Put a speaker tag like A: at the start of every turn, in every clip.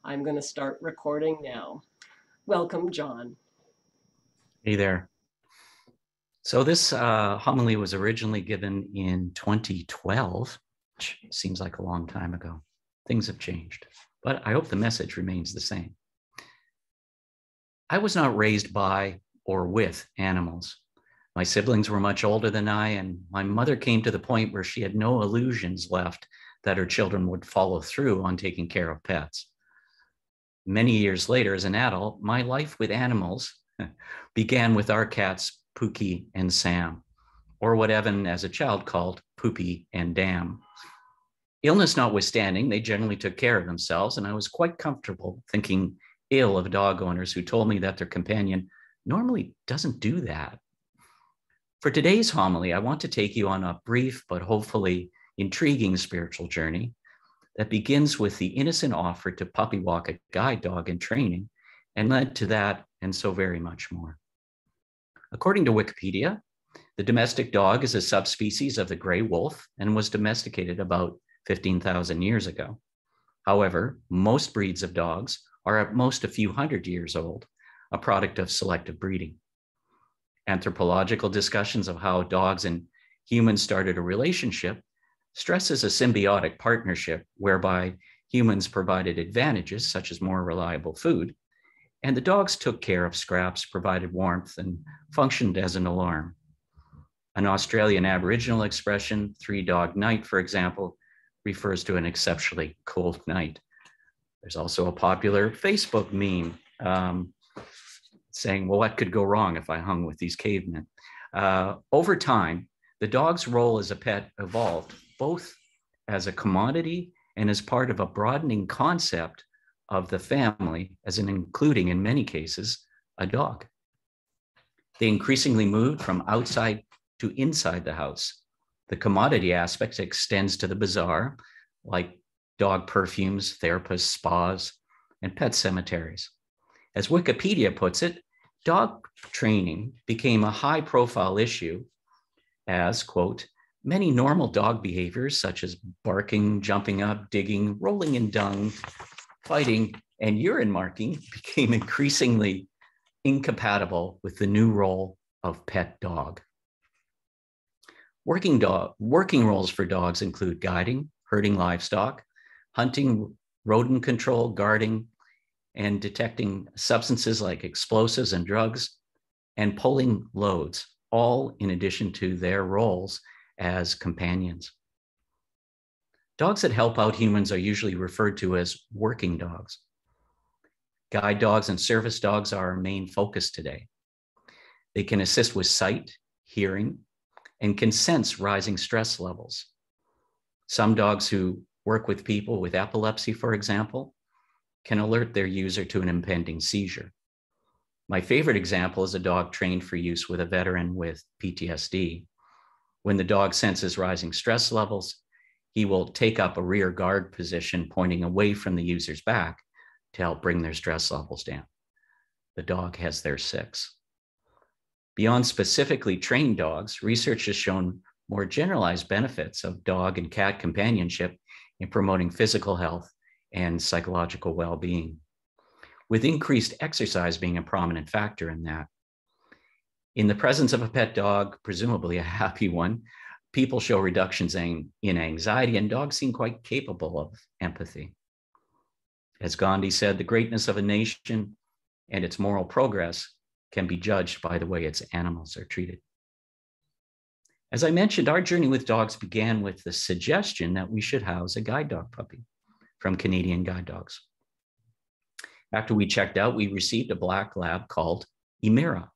A: I'm going to start recording now. Welcome, John.
B: Hey there. So this homily was originally given in 2012, which seems like a long time ago. Things have changed, but I hope the message remains the same. I was not raised by or with animals. My siblings were much older than I, and my mother came to the point where she had no illusions left that her children would follow through on taking care of pets. Many years later, as an adult, my life with animals began with our cats, Pookie and Sam, or what Evan as a child called Poopy and Dam. Illness notwithstanding, they generally took care of themselves, and I was quite comfortable thinking ill of dog owners who told me that their companion normally doesn't do that. For today's homily, I want to take you on a brief but hopefully intriguing spiritual journey that begins with the innocent offer to puppy walk a guide dog in training and led to that and so very much more. According to Wikipedia, the domestic dog is a subspecies of the gray wolf and was domesticated about 15,000 years ago. However, most breeds of dogs are at most a few hundred years old, a product of selective breeding. Anthropological discussions of how dogs and humans started a relationship stresses a symbiotic partnership whereby humans provided advantages such as more reliable food, and the dogs took care of scraps, provided warmth, and functioned as an alarm. An Australian Aboriginal expression, 3-dog night, for example, refers to an exceptionally cold night. There's also a popular Facebook meme saying, well, what could go wrong if I hung with these cavemen? Over time, the dog's role as a pet evolved, both as a commodity and as part of a broadening concept of the family, as in including, in many cases, a dog. They increasingly moved from outside to inside the house. The commodity aspect extends to the bizarre, like dog perfumes, therapists, spas, and pet cemeteries. As Wikipedia puts it, dog training became a high-profile issue as, quote, many normal dog behaviors such as barking, jumping up, digging, rolling in dung, fighting, and urine marking became increasingly incompatible with the new role of pet dog. Working roles for dogs include guiding, herding livestock, hunting, rodent control, guarding, and detecting substances like explosives and drugs, and pulling loads, all in addition to their roles as companions. Dogs that help out humans are usually referred to as working dogs. Guide dogs and service dogs are our main focus today. They can assist with sight, hearing, and can sense rising stress levels. Some dogs who work with people with epilepsy, for example, can alert their user to an impending seizure. My favorite example is a dog trained for use with a veteran with PTSD. When the dog senses rising stress levels, he will take up a rear guard position pointing away from the user's back to help bring their stress levels down. The dog has their six. Beyond specifically trained dogs, research has shown more generalized benefits of dog and cat companionship in promoting physical health and psychological well-being, with increased exercise being a prominent factor in that. In the presence of a pet dog, presumably a happy one, people show reductions in anxiety, and dogs seem quite capable of empathy. As Gandhi said, the greatness of a nation and its moral progress can be judged by the way its animals are treated. As I mentioned, our journey with dogs began with the suggestion that we should house a guide dog puppy from Canadian Guide Dogs. After we checked out, we received a black lab called Emira,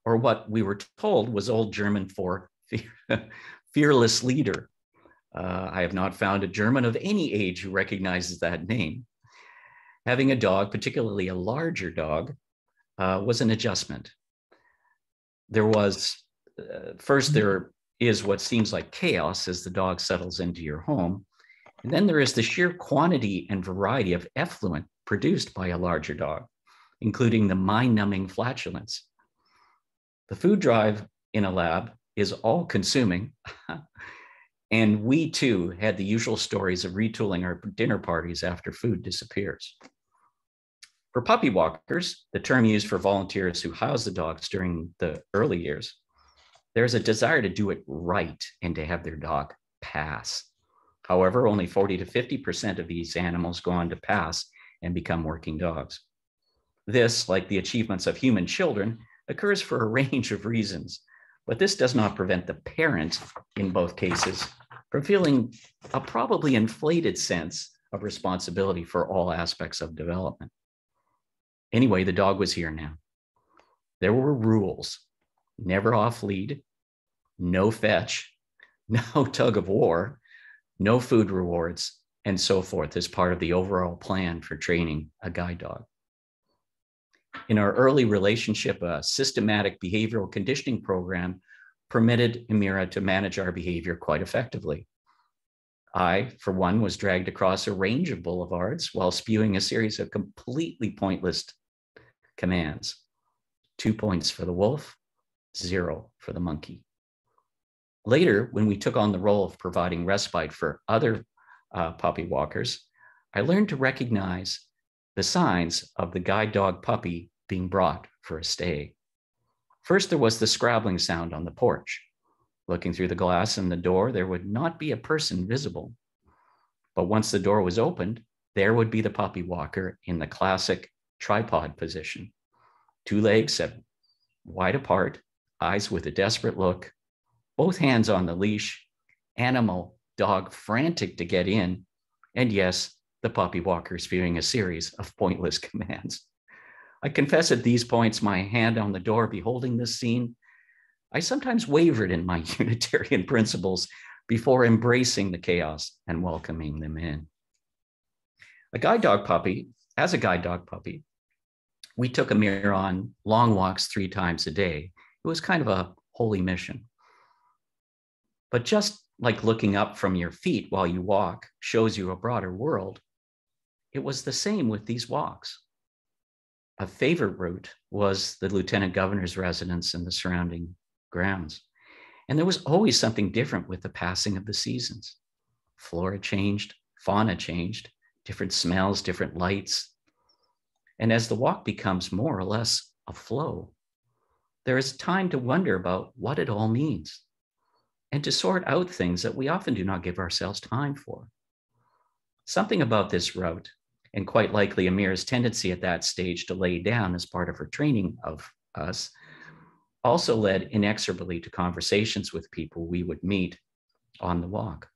B: or what we were told was Old German for fearless leader. I have not found a German of any age who recognizes that name. Having a dog, particularly a larger dog, was an adjustment. There was, first there is what seems like chaos as the dog settles into your home. And then there is the sheer quantity and variety of effluent produced by a larger dog, including the mind-numbing flatulence. The food drive in a lab is all-consuming, and we too had the usual stories of retooling our dinner parties after food disappears. For puppy walkers, the term used for volunteers who house the dogs during the early years, there's a desire to do it right and to have their dog pass. However, only 40 to 50% of these animals go on to pass and become working dogs. This, like the achievements of human children, occurs for a range of reasons, but this does not prevent the parent, in both cases, from feeling a probably inflated sense of responsibility for all aspects of development. Anyway, the dog was here now. There were rules: never off lead, no fetch, no tug of war, no food rewards, and so forth as part of the overall plan for training a guide dog. In our early relationship, a systematic behavioral conditioning program permitted Amira to manage our behavior quite effectively. I, for one, was dragged across a range of boulevards while spewing a series of completely pointless commands. 2 points for the wolf, 0 for the monkey. Later, when we took on the role of providing respite for other puppy walkers, I learned to recognize the signs of the guide dog puppy being brought for a stay. First, there was the scrabbling sound on the porch. Looking through the glass in the door, there would not be a person visible. But once the door was opened, there would be the puppy walker in the classic tripod position. 2 legs set wide apart, eyes with a desperate look, both hands on the leash, animal, dog frantic to get in, and yes, the puppy walker spewing a series of pointless commands. I confess at these points, my hand on the door beholding this scene, I sometimes wavered in my Unitarian principles before embracing the chaos and welcoming them in. As a guide dog puppy, we took Amira on long walks 3 times a day. It was kind of a holy mission. But just like looking up from your feet while you walk shows you a broader world, it was the same with these walks. A favorite route was the Lieutenant Governor's residence and the surrounding grounds. And there was always something different with the passing of the seasons. Flora changed, fauna changed, different smells, different lights. And as the walk becomes more or less a flow, there is time to wonder about what it all means and to sort out things that we often do not give ourselves time for. Something about this route, and quite likely Amira's tendency at that stage to lay down as part of her training of us, also led inexorably to conversations with people we would meet on the walk.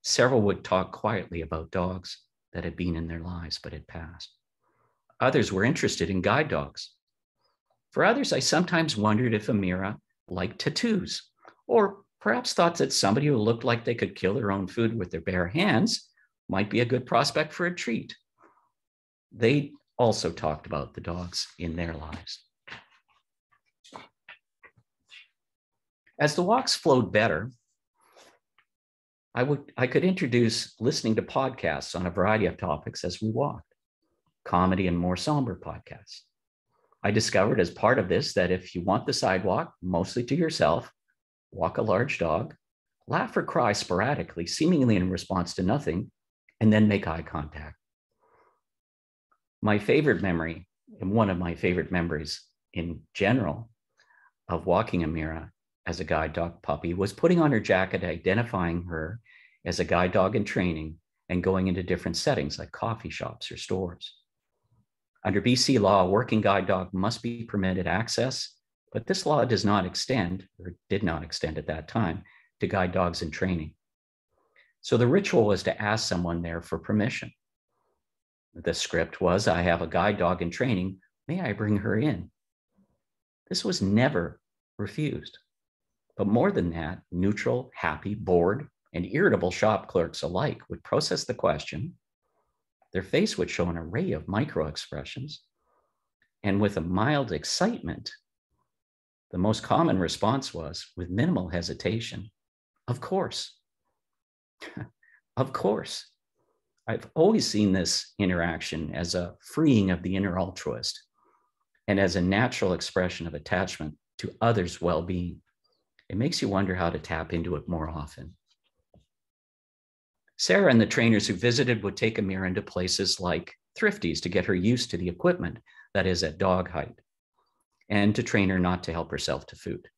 B: Several would talk quietly about dogs that had been in their lives but had passed. Others were interested in guide dogs. For others, I sometimes wondered if Amira liked tattoos, or perhaps thought that somebody who looked like they could kill their own food with their bare hands might be a good prospect for a treat. They also talked about the dogs in their lives. As the walks flowed better, I could introduce listening to podcasts on a variety of topics as we walked, comedy and more somber podcasts. I discovered as part of this that if you want the sidewalk, mostly to yourself, walk a large dog, laugh or cry sporadically, seemingly in response to nothing, and then make eye contact. My favorite memory, and one of my favorite memories in general of walking Amira as a guide dog puppy, was putting on her jacket, identifying her as a guide dog in training, and going into different settings like coffee shops or stores. Under BC law, a working guide dog must be permitted access, but this law does not extend, or did not extend at that time, to guide dogs in training. So the ritual was to ask someone there for permission. The script was, I have a guide dog in training, may I bring her in? This was never refused. But more than that, neutral, happy, bored, and irritable shop clerks alike would process the question. Their face would show an array of micro expressions. And with a mild excitement, the most common response was, with minimal hesitation, of course. Of course. I've always seen this interaction as a freeing of the inner altruist and as a natural expression of attachment to others' well-being. It makes you wonder how to tap into it more often. Sarah and the trainers who visited would take Amira into places like Thrifties to get her used to the equipment that is at dog height, and to train her not to help herself to food.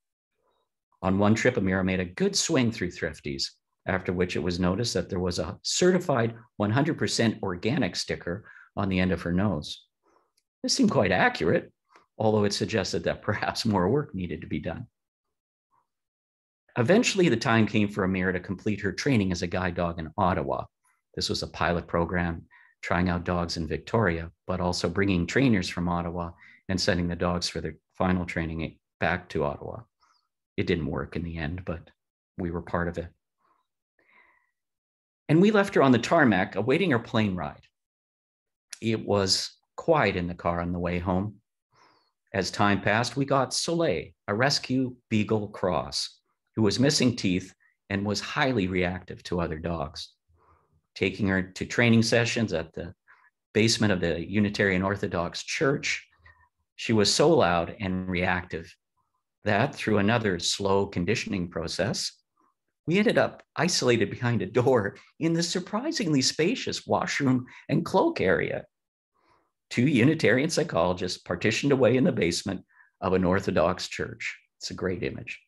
B: On one trip, Amira made a good swing through Thrifties, after which it was noticed that there was a certified 100% organic sticker on the end of her nose. This seemed quite accurate, although it suggested that perhaps more work needed to be done. Eventually, the time came for Amira to complete her training as a guide dog in Ottawa. This was a pilot program trying out dogs in Victoria, but also bringing trainers from Ottawa and sending the dogs for their final training back to Ottawa. It didn't work in the end, but we were part of it. And we left her on the tarmac awaiting her plane ride. It was quiet in the car on the way home. As time passed, we got Soleil, a rescue beagle cross, who was missing teeth and was highly reactive to other dogs. Taking her to training sessions at the basement of the Unitarian Orthodox Church, she was so loud and reactive that through another slow conditioning process, we ended up isolated behind a door in the surprisingly spacious washroom and cloak area. Two Unitarian psychologists partitioned away in the basement of an Orthodox church. It's a great image.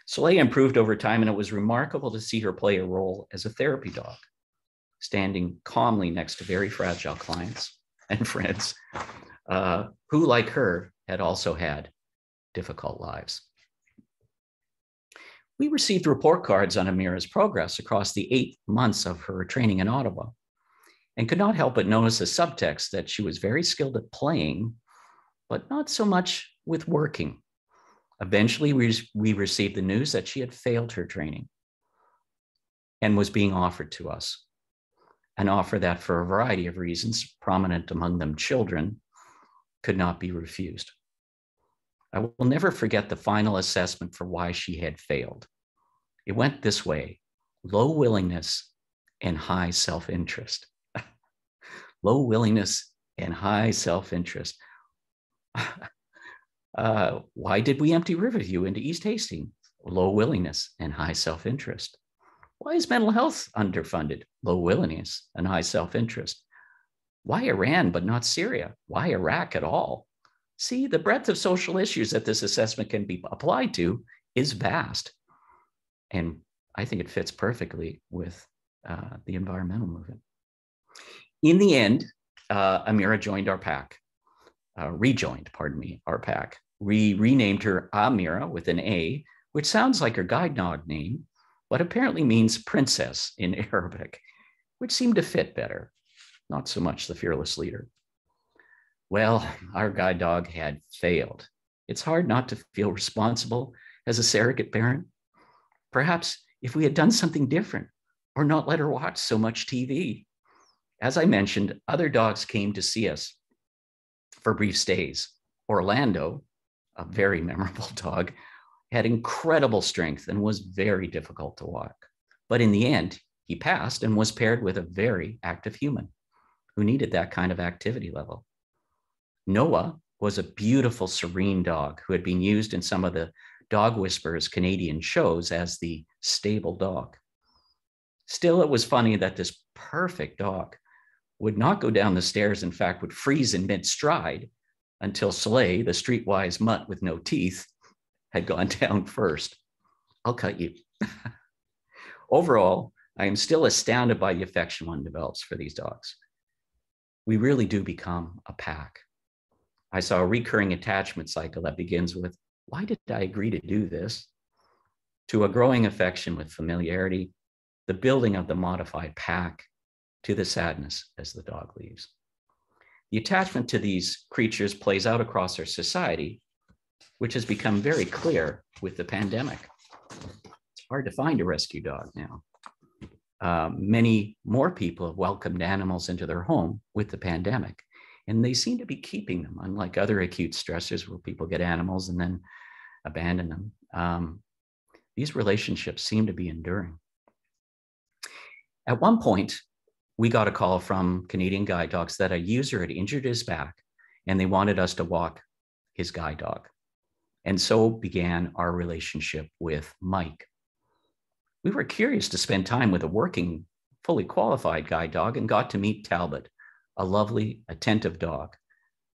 B: Soleil improved over time, and it was remarkable to see her play a role as a therapy dog, standing calmly next to very fragile clients and friends who, like her, had also had difficult lives. We received report cards on Amira's progress across the 8 months of her training in Ottawa, and could not help but notice a subtext that she was very skilled at playing, but not so much with working. Eventually, we received the news that she had failed her training and was being offered to us, an offer that, for a variety of reasons, prominent among them children, could not be refused. I will never forget the final assessment for why she had failed. It went this way: low willingness and high self-interest. Low willingness and high self-interest. Why did we empty Riverview into East Hastings? Low willingness and high self-interest. Why is mental health underfunded? Low willingness and high self-interest. Why Iran but not Syria? Why Iraq at all? See, the breadth of social issues that this assessment can be applied to is vast. And I think it fits perfectly with the environmental movement. In the end, Amira joined our pack, rejoined our pack. We renamed her Amira with an A, which sounds like her guide dog name, but apparently means princess in Arabic, which seemed to fit better, not so much the fearless leader. Well, our guide dog had failed. It's hard not to feel responsible as a surrogate parent. Perhaps if we had done something different or not let her watch so much TV. As I mentioned, other dogs came to see us for brief stays. Orlando, a very memorable dog, had incredible strength and was very difficult to walk. But in the end, he passed and was paired with a very active human who needed that kind of activity level. Noah was a beautiful, serene dog who had been used in some of the Dog Whisperers Canadian shows as the stable dog. Still, it was funny that this perfect dog would not go down the stairs, in fact, would freeze in mid-stride until Soleil, the streetwise mutt with no teeth, had gone down first. I'll cut you. Overall, I am still astounded by the affection one develops for these dogs. We really do become a pack. I saw a recurring attachment cycle that begins with, why did I agree to do this? To a growing affection with familiarity, the building of the modified pack, to the sadness as the dog leaves. The attachment to these creatures plays out across our society, which has become very clear with the pandemic. It's hard to find a rescue dog now. Many more people have welcomed animals into their home with the pandemic, and they seem to be keeping them, unlike other acute stressors where people get animals and then abandon them. These relationships seem to be enduring. At one point, we got a call from Canadian Guide Dogs that a user had injured his back and they wanted us to walk his guide dog. And so began our relationship with Mike. We were curious to spend time with a working, fully qualified guide dog and got to meet Talbot, a lovely, attentive dog.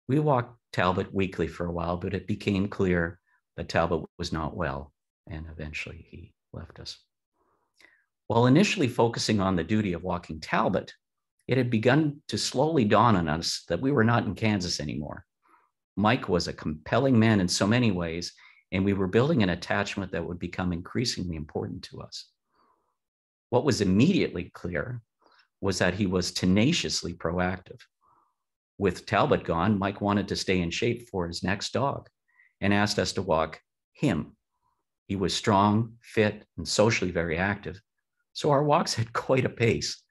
B: We walked Talbot weekly for a while, but it became clear that Talbot was not well, and eventually he left us. While initially focusing on the duty of walking Talbot, it had begun to slowly dawn on us that we were not in Kansas anymore. Mike was a compelling man in so many ways, and we were building an attachment that would become increasingly important to us. What was immediately clear was that he was tenaciously proactive. With Talbot gone, Mike wanted to stay in shape for his next dog and asked us to walk him. He was strong, fit, and socially very active, so our walks had quite a pace.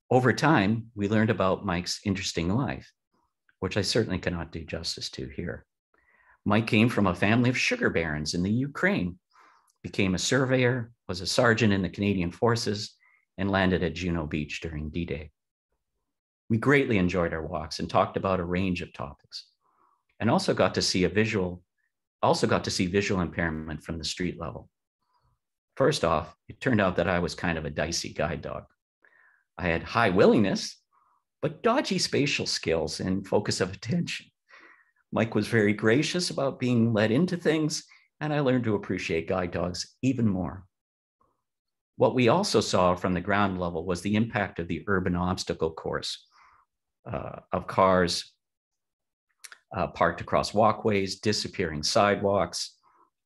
B: Over time, we learned about Mike's interesting life, which I certainly cannot do justice to here. Mike came from a family of sugar barons in the Ukraine, became a surveyor, was a sergeant in the Canadian Forces, and landed at Juno Beach during D-Day. We greatly enjoyed our walks and talked about a range of topics, and also got to see visual impairment from the street level. First off, it turned out that I was kind of a dicey guide dog. I had high willingness, but dodgy spatial skills and focus of attention. Mike was very gracious about being led into things, and I learned to appreciate guide dogs even more. What we also saw from the ground level was the impact of the urban obstacle course of cars parked across walkways, disappearing sidewalks,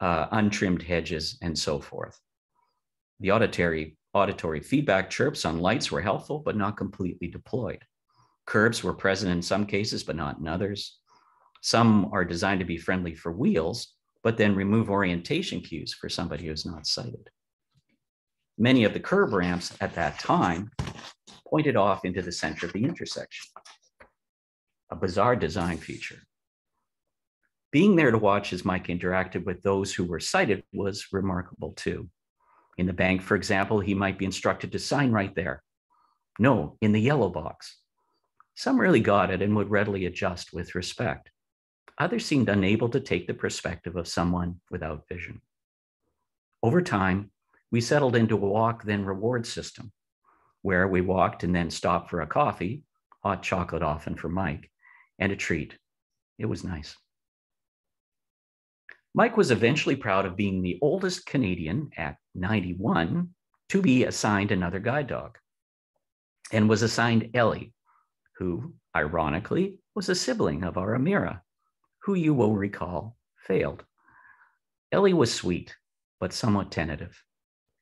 B: untrimmed hedges, and so forth. The auditory feedback chirps on lights were helpful, but not completely deployed. Curbs were present in some cases, but not in others. Some are designed to be friendly for wheels, but then remove orientation cues for somebody who's not sighted. Many of the curb ramps at that time pointed off into the center of the intersection, a bizarre design feature. Being there to watch as Mike interacted with those who were sighted was remarkable too. In the bank, for example, he might be instructed to sign right there. No, in the yellow box. Some really got it and would readily adjust with respect. Others seemed unable to take the perspective of someone without vision. Over time, we settled into a walk then reward system, where we walked and then stopped for a coffee, hot chocolate often for Mike, and a treat. It was nice. Mike was eventually proud of being the oldest Canadian at 91 to be assigned another guide dog, and was assigned Ellie, who, ironically, was a sibling of our Amira, who you will recall failed. Ellie was sweet, but somewhat tentative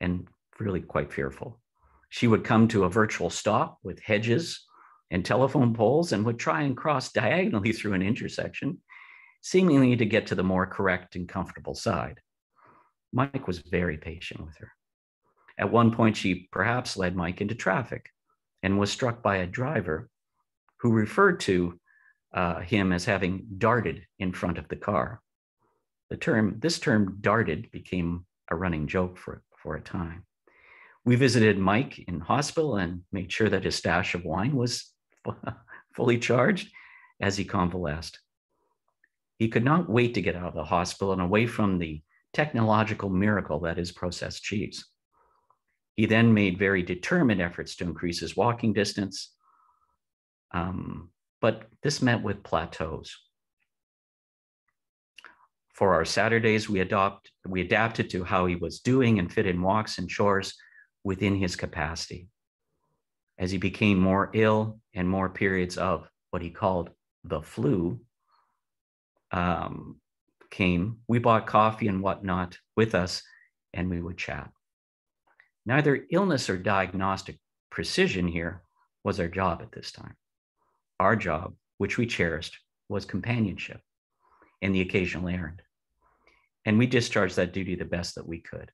B: and really quite fearful. She would come to a virtual stop with hedges and telephone poles and would try and cross diagonally through an intersection, seemingly to get to the more correct and comfortable side. Mike was very patient with her. At one point, she perhaps led Mike into traffic and was struck by a driver who referred to him as having darted in front of the car. This term darted became a running joke for a time. We visited Mike in hospital and made sure that his stash of wine was fully charged as he convalesced. He could not wait to get out of the hospital and away from the technological miracle that is processed cheese. He then made very determined efforts to increase his walking distance, but this met with plateaus. For our Saturdays, we adapted to how he was doing and fit in walks and chores within his capacity. As he became more ill and more periods of what he called the flu came, we bought coffee and whatnot with us, and we would chat. Neither illness or diagnostic precision here was our job at this time. Our job, which we cherished, was companionship and the occasional errand. And we discharged that duty the best that we could.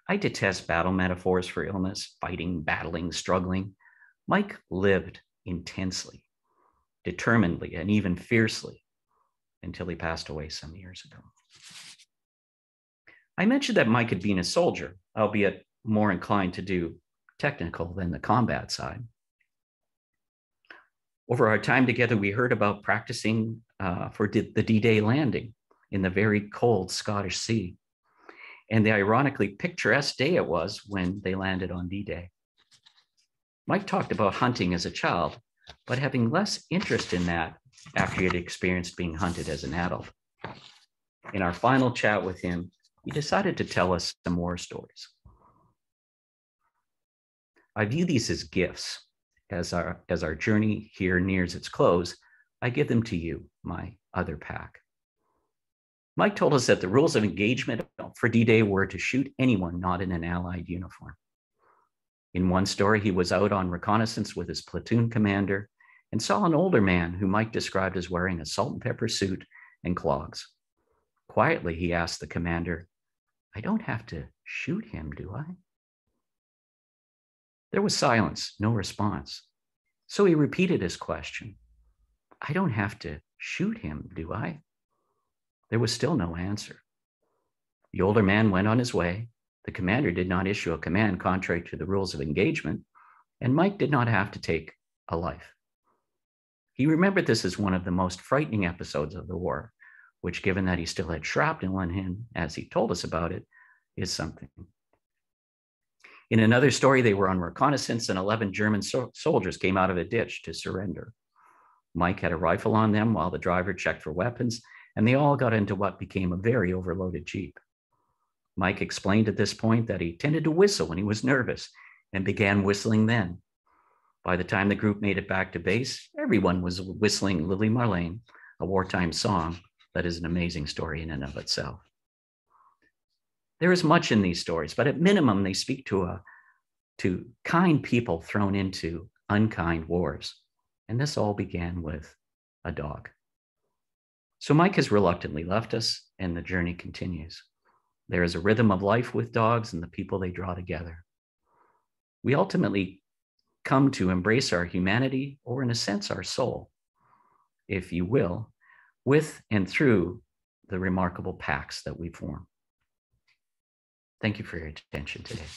B: I detest battle metaphors for illness, fighting, battling, struggling. Mike lived intensely, determinedly, and even fiercely until he passed away some years ago. I mentioned that Mike had been a soldier, albeit more inclined to do technical than the combat side. Over our time together, we heard about practicing for the D-Day landing in the very cold Scottish Sea, and the ironically picturesque day it was when they landed on D-Day. Mike talked about hunting as a child, but having less interest in that after he had experienced being hunted as an adult. In our final chat with him, he decided to tell us some more stories. I view these as gifts. As our journey here nears its close, I give them to you, my other pack. Mike told us that the rules of engagement for D-Day were to shoot anyone not in an Allied uniform. In one story, he was out on reconnaissance with his platoon commander and saw an older man who Mike described as wearing a salt and pepper suit and clogs. Quietly, he asked the commander, "I don't have to shoot him, do I?" There was silence, no response. So he repeated his question. "I don't have to shoot him, do I?" There was still no answer. The older man went on his way. The commander did not issue a command contrary to the rules of engagement, and Mike did not have to take a life. He remembered this as one of the most frightening episodes of the war, which, given that he still had shrapnel in him, as he told us about it, is something. In another story, they were on reconnaissance and 11 German soldiers came out of a ditch to surrender. Mike had a rifle on them while the driver checked for weapons, and they all got into what became a very overloaded Jeep. Mike explained at this point that he tended to whistle when he was nervous and began whistling then. By the time the group made it back to base, everyone was whistling Lily Marlene, a wartime song that is an amazing story in and of itself. There is much in these stories, but at minimum, they speak to kind people thrown into unkind wars. And this all began with a dog. So Mike has reluctantly left us, and the journey continues. There is a rhythm of life with dogs and the people they draw together. We ultimately come to embrace our humanity, or in a sense, our soul, if you will, with and through the remarkable packs that we form. Thank you for your attention today.